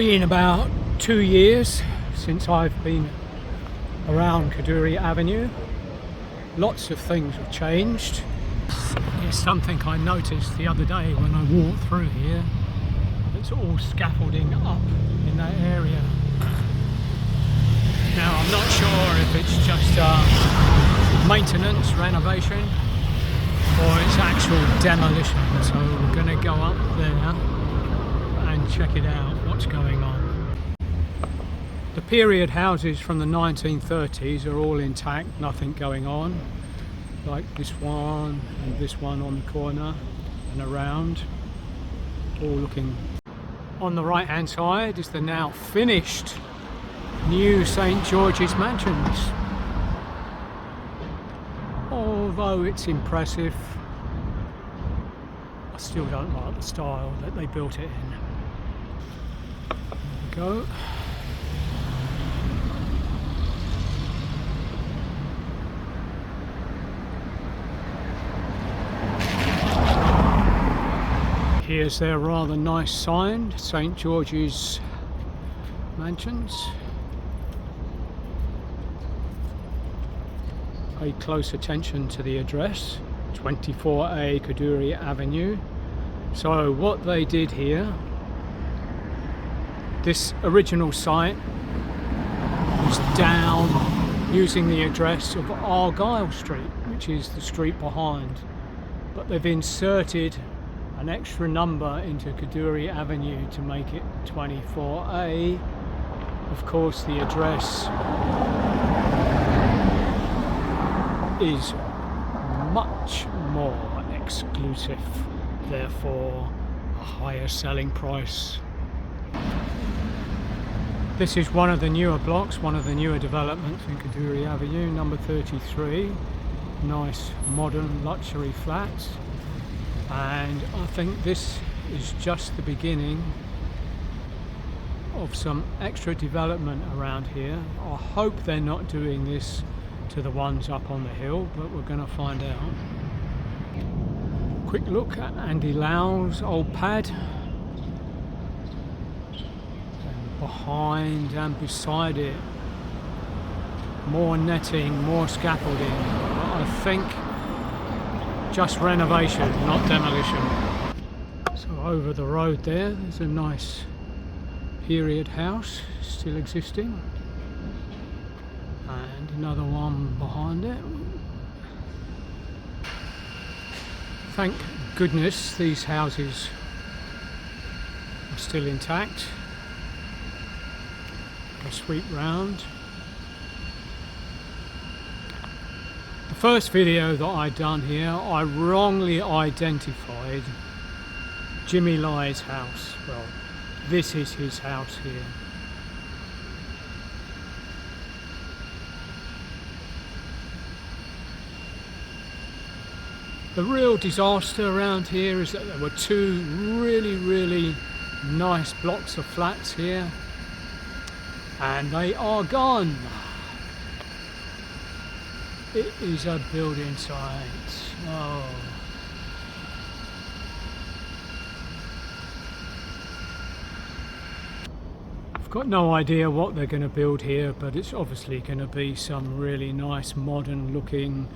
been about 2 years since I've been around Kadoorie Avenue. Lots of things have changed. Here's something I noticed the other day when I walked through here. It's all scaffolding up in that area. Now I'm not sure if it's just maintenance, renovation, or it's actual demolition. So we're going to go up there and check it out, what's going on. The period houses from the 1930s are all intact, nothing going on. Like this one and this one on the corner and around, all looking. On the right hand side is the now finished new St George's Mansions. Although it's impressive, I still don't like the style that they built it in. There we go. Here's their rather nice sign, St George's Mansions. Pay close attention to the address, 24A Caduri Avenue. So what they did here, this original site was down using the address of Argyle Street, which is the street behind, but they've inserted an extra number into Caduri Avenue to make it 24A. Of course, the address is much more exclusive, therefore a higher selling price. This is one of the newer blocks, one of the newer developments in Caduri Avenue, number 33. Nice modern luxury flats. And I think this is just the beginning of some extra development around here. I hope they're not doing this to the ones up on the hill, but we're going to find out. Quick look at Andy Lau's old pad. And behind and beside it, more netting, more scaffolding. I think just renovation, not demolition. So over the road there's a nice period house still existing, and another one behind it. Thank goodness these houses are still intact. A sweep round. The first video that I done here, I wrongly identified Jimmy Lai's house. Well, this is his house here. The real disaster around here is that there were two really nice blocks of flats here, and they are gone. It is a building site. Oh. I've got no idea what they're going to build here, but it's obviously going to be some really nice modern looking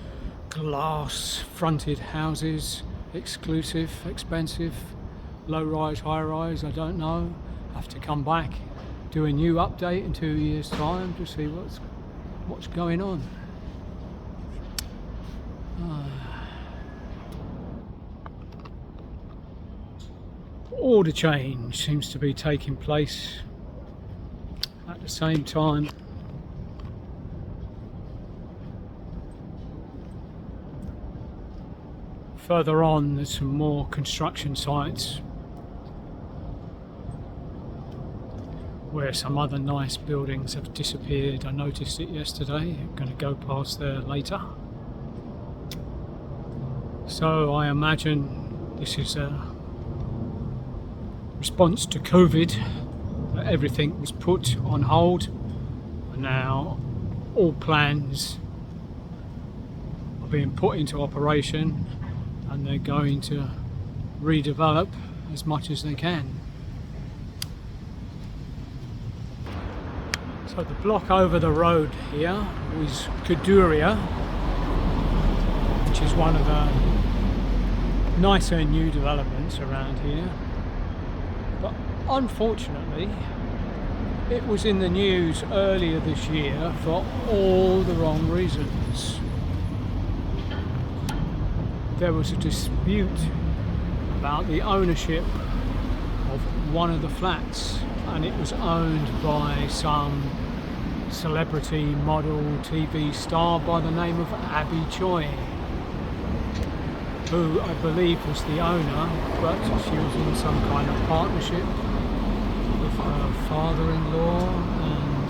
glass fronted houses. Exclusive, expensive, low rise, high rise, I don't know. Have to come back, do a new update in 2 years time to see what's going on. Order change seems to be taking place at the same time. Further on there's some more construction sites where some other nice buildings have disappeared. I noticed it yesterday. I'm going to go past there later. So I imagine this is a response to COVID, that everything was put on hold, and now all plans are being put into operation and they're going to redevelop as much as they can. So the block over the road here was Kadoorie, which is one of the nicer new developments around here. But unfortunately, it was in the news earlier this year for all the wrong reasons. There was a dispute about the ownership of one of the flats, and it was owned by some celebrity model TV star by the name of Abby Choi, who I believe was the owner, but she was in some kind of partnership with her father-in-law and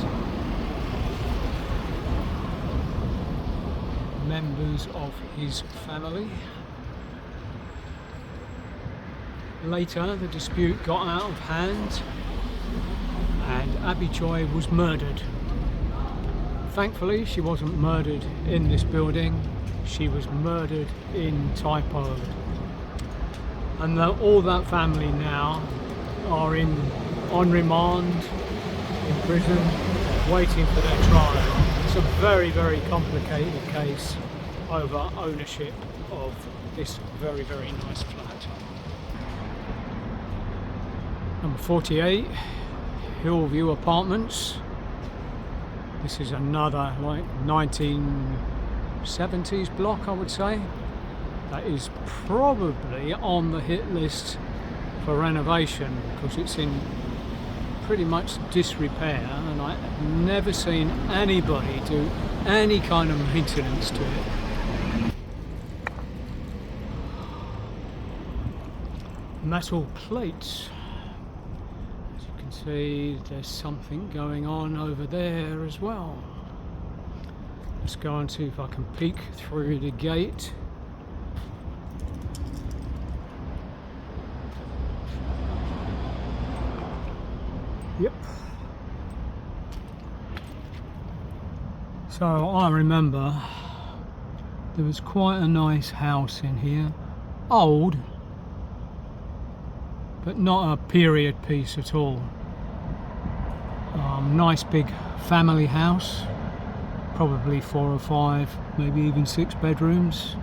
members of his family. Later, the dispute got out of hand and Abby Choi was murdered. Thankfully, she wasn't murdered in this building, she was murdered in Tai Po. And all that family now are on remand in prison, waiting for their trial. It's a very, very complicated case over ownership of this very, very nice flat. Number 48, Hillview Apartments. This is another like 1970s block, I would say. That is probably on the hit list for renovation because it's in pretty much disrepair, and I've never seen anybody do any kind of maintenance to it. Metal plates. See, there's something going on over there as well. Let's go and see if I can peek through the gate. Yep. So I remember there was quite a nice house in here. Old, but not a period piece at all. Nice big family house, probably 4 or 5, maybe even 6 bedrooms.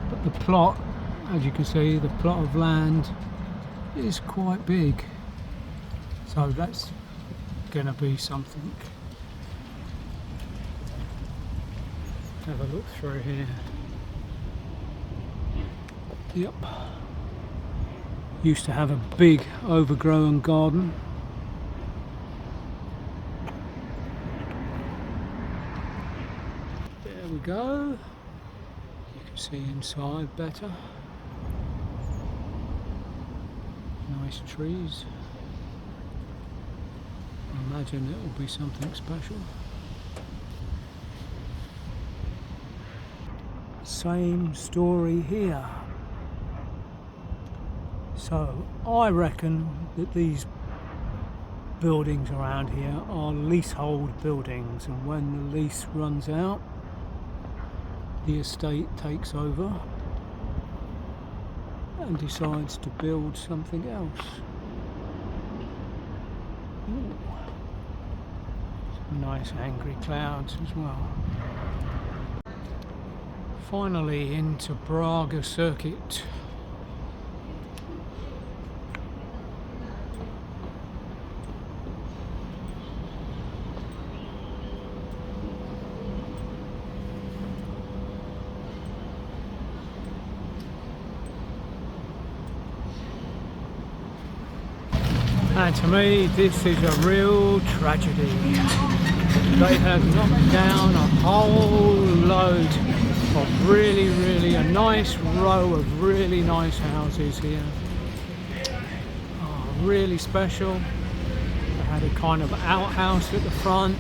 But the plot, as you can see, the plot of land is quite big. So that's going to be something. Have a look through here. Yep. Used to have a big overgrown garden. There we go. You can see inside better. Nice trees. I imagine it will be something special. Same story here. So I reckon that these buildings around here are leasehold buildings, and when the lease runs out, the estate takes over and decides to build something else. Ooh. Some nice angry clouds as well. Finally into Braga Circuit. And to me, this is a real tragedy. They have knocked down a whole load of really a nice row of really nice houses here. Oh, really special. They had a kind of outhouse at the front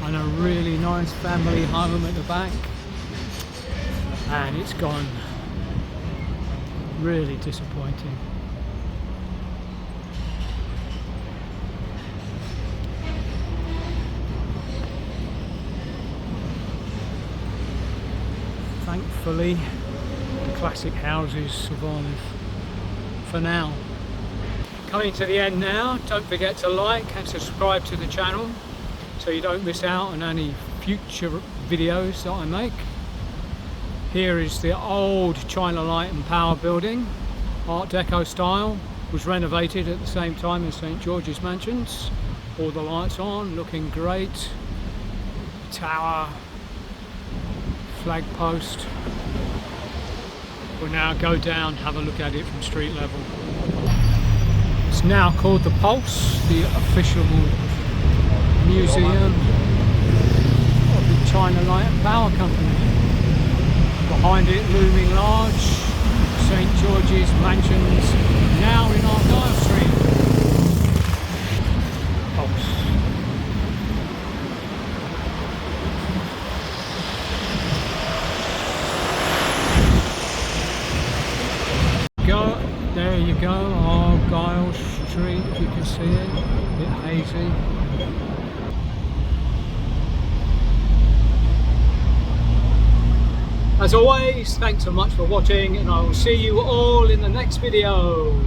and a really nice family home at the back. And it's gone. Really disappointing. Thankfully, the classic houses survive for now. Coming to the end now, don't forget to like and subscribe to the channel. so you don't miss out on any future videos that I make. Here is the old China Light and Power building, Art Deco style, was renovated at the same time as St George's Mansions. All the lights on, looking great. Tower, flag post. We'll now go down, have a look at it from street level. It's now called the Pulse, the official museum of the China Light and Power Company. Behind it, looming large, St George's Mansions, now in Argyle Street. Pulse. There you go, Argyle Street, if you can see it, a bit hazy. As always, thanks so much for watching, and I will see you all in the next video.